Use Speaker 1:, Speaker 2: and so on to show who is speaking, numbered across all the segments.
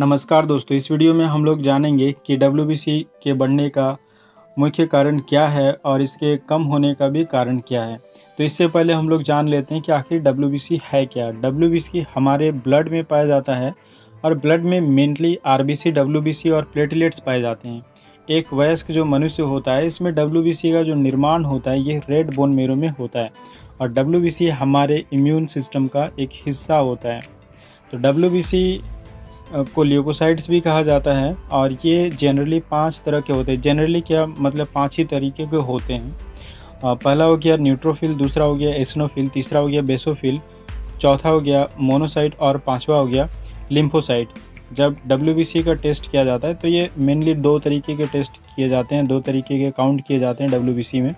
Speaker 1: नमस्कार दोस्तों, इस वीडियो में हम लोग जानेंगे कि डब्ल्यूबीसी के बढ़ने का मुख्य कारण क्या है और इसके कम होने का भी कारण क्या है। तो इससे पहले हम लोग जान लेते हैं कि आखिर डब्ल्यूबीसी है क्या। डब्ल्यूबीसी हमारे ब्लड में पाया जाता है और ब्लड में मेनली आरबीसी, डब्ल्यूबीसी और प्लेटलेट्स पाए जाते हैं। एक वयस्क जो मनुष्य होता है, इसमें डब्ल्यूबीसी का जो निर्माण होता है ये रेड बोन मेरो में होता है और डब्ल्यूबीसी हमारे इम्यून सिस्टम का एक हिस्सा होता है। तो डब्ल्यूबीसी को ल्यूकोसाइट्स भी कहा जाता है और ये जनरली 5 तरह के होते हैं। जनरली क्या मतलब 5 ही तरीके के होते हैं। पहला हो गया न्यूट्रोफिल, दूसरा हो गया एसिनोफिल, तीसरा हो गया बेसोफिल, चौथा हो गया मोनोसाइट और पांचवा हो गया लिम्फोसाइट। जब डब्ल्यूबीसी का टेस्ट किया जाता है तो ये मेनली 2 तरीके के टेस्ट किए जाते हैं, 2 तरीके के काउंट किए जाते हैं डब्ल्यूबीसी में।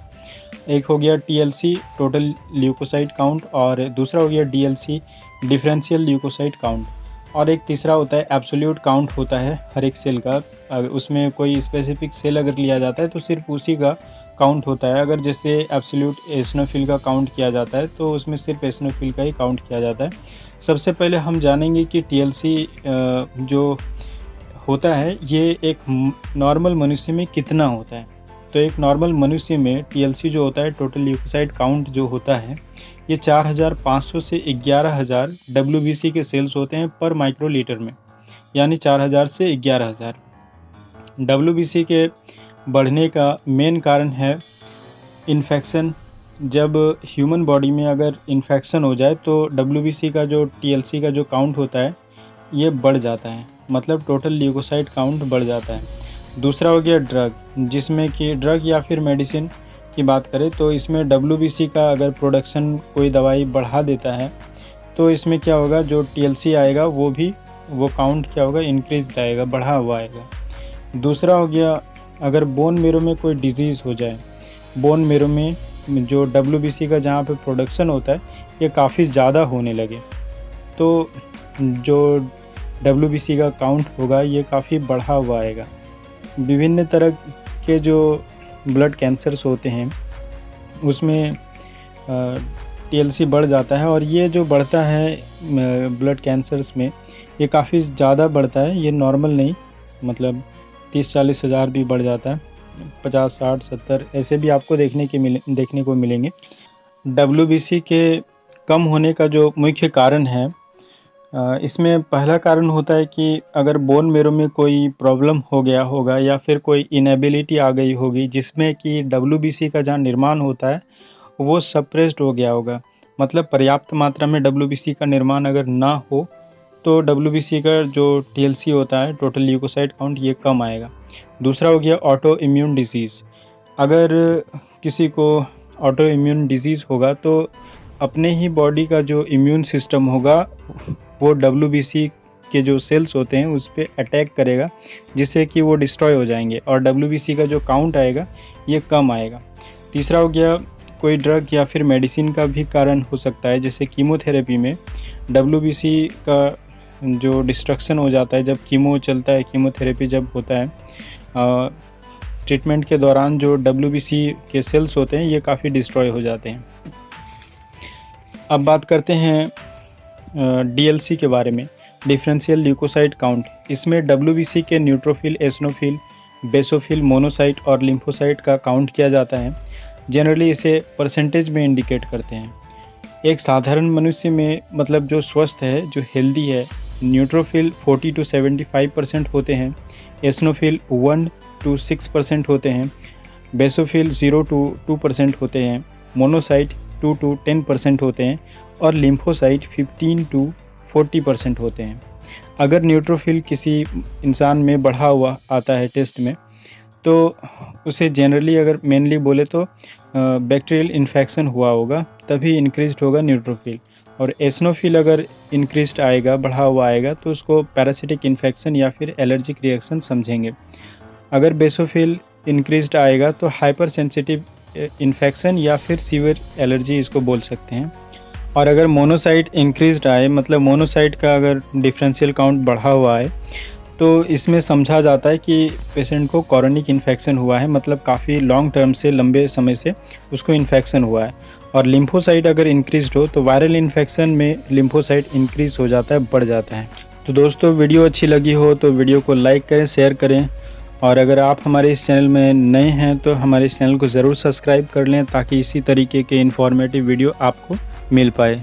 Speaker 1: एक हो गया टीएलसी, टोटल ल्यूकोसाइट काउंट, और दूसरा हो गया डीएलसी, डिफरेंशियल ल्यूकोसाइट काउंट, और एक तीसरा होता है एब्सोल्यूट काउंट होता है हर एक सेल का। उसमें कोई स्पेसिफिक सेल अगर लिया जाता है तो सिर्फ उसी का काउंट होता है। अगर जैसे एब्सोल्यूट एसिनोफिल का काउंट किया जाता है तो उसमें सिर्फ एसिनोफिल का ही काउंट किया जाता है। सबसे पहले हम जानेंगे कि टीएलसी जो होता है ये एक नॉर्मल मनुष्य में कितना होता है। तो एक नॉर्मल मनुष्य में टीएलसी जो होता है, टोटल ल्यूकोसाइट काउंट जो होता है, ये 4500 से 11000 डब्ल्यूबीसी के सेल्स होते हैं पर माइक्रोलीटर में, यानी 4000 से 11000। डब्ल्यूबीसी के बढ़ने का मेन कारण है इन्फेक्शन। जब ह्यूमन बॉडी में अगर इन्फेक्शन हो जाए तो डब्ल्यूबीसी का जो टीएलसी का जो काउंट होता है ये बढ़ जाता है, मतलब टोटल ल्यूकोसाइट काउंट बढ़ जाता है। दूसरा हो गया ड्रग, जिसमें कि ड्रग या फिर मेडिसिन की बात करें तो इसमें डब्ल्यूबीसी का अगर प्रोडक्शन कोई दवाई बढ़ा देता है तो इसमें क्या होगा, जो टीएलसी आएगा वो काउंट क्या होगा, इंक्रीज आएगा, बढ़ा हुआ आएगा। दूसरा हो गया अगर बोन मेरो में कोई डिजीज़ हो जाए, बोन मेरो में जो डब्ल्यूबीसी का जहाँ पे प्रोडक्शन होता है ये काफ़ी ज़्यादा होने लगे तो जो डब्ल्यूबीसी का काउंट होगा ये काफ़ी बढ़ा हुआ आएगा। विभिन्न तरह के जो ब्लड कैंसर्स होते हैं उसमें टीएलसी बढ़ जाता है और ये जो बढ़ता है ब्लड कैंसर्स में ये काफ़ी ज़्यादा बढ़ता है, ये नॉर्मल नहीं, मतलब 30-40 हज़ार भी बढ़ जाता है, 50, 60, 70 ऐसे भी आपको देखने को मिलेंगे। डब्ल्यूबीसी के कम होने का जो मुख्य कारण है, इसमें पहला कारण होता है कि अगर बोन मेरो में कोई प्रॉब्लम हो गया होगा या फिर कोई इनएबिलिटी आ गई होगी जिसमें कि डब्ल्यूबीसी का जहाँ निर्माण होता है वो सप्रेस्ड हो गया होगा, मतलब पर्याप्त मात्रा में डब्ल्यूबीसी का निर्माण अगर ना हो तो डब्ल्यूबीसी का जो टीएलसी होता है, टोटल ल्यूकोसाइट काउंट, ये कम आएगा। दूसरा हो गया ऑटो इम्यून डिजीज़। अगर किसी को ऑटो इम्यून डिजीज़ होगा तो अपने ही बॉडी का जो इम्यून सिस्टम होगा वो डब्ल्यूबीसी के जो सेल्स होते हैं उस पर अटैक करेगा जिससे कि वो डिस्ट्रॉय हो जाएंगे और डब्ल्यूबीसी का जो काउंट आएगा ये कम आएगा। तीसरा हो गया कोई ड्रग या फिर मेडिसिन का भी कारण हो सकता है, जैसे कीमोथेरेपी में डब्ल्यूबीसी का जो डिस्ट्रक्शन हो जाता है जब कीमो चलता है, कीमोथेरेपी जब होता है, ट्रीटमेंट के दौरान जो डब्ल्यूबीसी के सेल्स होते हैं ये काफ़ी डिस्ट्रॉय हो जाते हैं। अब बात करते हैं डीएलसी के बारे में, डिफरेंशियल ल्यूकोसाइट काउंट। इसमें डब्ल्यूबीसी के न्यूट्रोफिल, एसिनोफिल, बेसोफिल, मोनोसाइट और लिम्फोसाइट का काउंट किया जाता है। जनरली इसे परसेंटेज में इंडिकेट करते हैं। एक साधारण मनुष्य में, मतलब जो स्वस्थ है, जो हेल्दी है, न्यूट्रोफिल 40 to 75% होते हैं, एसिनोफिल 1 to 6% होते हैं, बेसोफिल 0 to 2% होते हैं, मोनोसाइट 2 to 10% होते हैं और लिम्फोसाइट 15 to 40% होते हैं। अगर न्यूट्रोफिल किसी इंसान में बढ़ा हुआ आता है टेस्ट में तो उसे जनरली अगर मेनली बोले तो बैक्टीरियल इन्फेक्शन हुआ होगा तभी इंक्रीज्ड होगा न्यूट्रोफिल, और एसिनोफिल अगर इंक्रीज्ड आएगा, बढ़ा हुआ आएगा तो उसको पैरासिटिक इन्फेक्शन या फिर एलर्जिक रिएक्शन समझेंगे। अगर बेसोफिल इंक्रीज्ड आएगा तो हाइपर सेंसिटिव इन्फेक्शन या फिर सीवियर एलर्जी इसको बोल सकते हैं। और अगर मोनोसाइट इंक्रीज्ड आए, मतलब मोनोसाइट का अगर डिफरेंशियल काउंट बढ़ा हुआ है तो इसमें समझा जाता है कि पेशेंट को कॉरोनिक इन्फेक्शन हुआ है, मतलब काफ़ी लॉन्ग टर्म से, लंबे समय से उसको इन्फेक्शन हुआ है। और लिम्फोसाइट अगर इंक्रीज्ड हो तो वायरल इन्फेक्शन में लिम्फोसाइट इंक्रीज हो जाता है, बढ़ जाता है। तो दोस्तों वीडियो अच्छी लगी हो तो वीडियो को लाइक करें, शेयर करें, और अगर आप हमारे इस चैनल में नए हैं तो हमारे इस चैनल को ज़रूर सब्सक्राइब कर लें ताकि इसी तरीके के इन्फॉर्मेटिव वीडियो आपको मिल पाए।